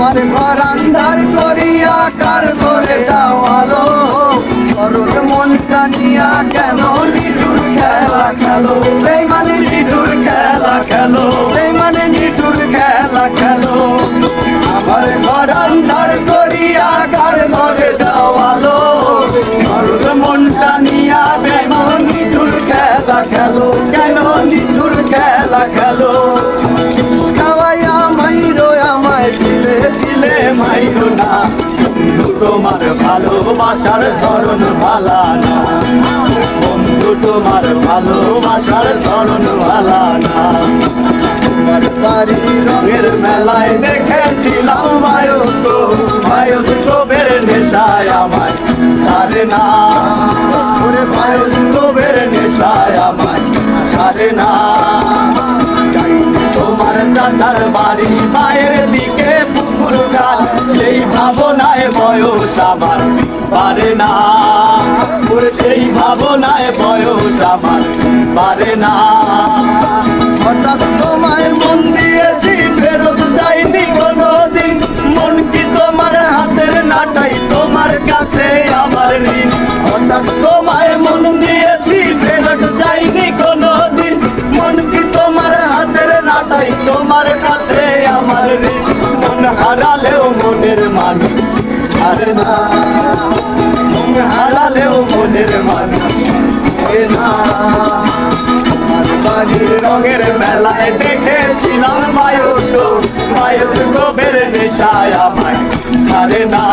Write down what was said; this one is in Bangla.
আমার ঘর আন্ধার করিয়া কার করে দাও আলো, সরল মন কানিয়া কেন নিঠুর খেলা খেলো, বেঈমানে নিঠুর খেলা খেলো, বেঈমানে নিঠুর খেলা খেলো। আমার ঘর আন্ধার করিয়া কার করে দাও আলো, সরল মন কানিয়া কেন নিঠুর খেলা খেলো, কেন নিঠুর খেলা খেলো। খাওয়াইয়া মাইরো আমায় দিলে দিলে মাইরো না, তোমার ভালোবাসার ধরন ভালা না, বন্ধু তোমার ভালোবাসার ধরন ভালা না। তোমার বাড়ি রঙের মেলায় দেখেছিলাম বায়োস্কোপের নেশায় আমায় ছাড়ে না, ওরে বায়োস্কোপের নেশায় আমায় ছাড়ে না। তোমার চাচার বাড়ি মায়ের দিকে পুকুর ঘাট, সেই ভাবনায় বয়স আমার পারে না, ওরে সেই ভাবনায় বয়স আমার পারে না। হঠাৎ তোমায় মন দিয়েছি ফেরত যাইনি কোনোদিন, মন কি তোমার হাতের নাটাই তোমার কাছে আমার ঋণ। হঠাৎ তোমায় মন দিয়েছি ফেরত যাইনি কোনোদিন, মন কি তোমার হাতের নাটাই তোমার কাছে আমার ঋণ। মন হারালেও মনের মানুষ হারে না, মন হারালেও মনের মানুষ হারে না। বাড়ির রঙের মেলায় দেখেছিলাম বায়োস্কোপের নেশায় আমায় ছাড়ে না।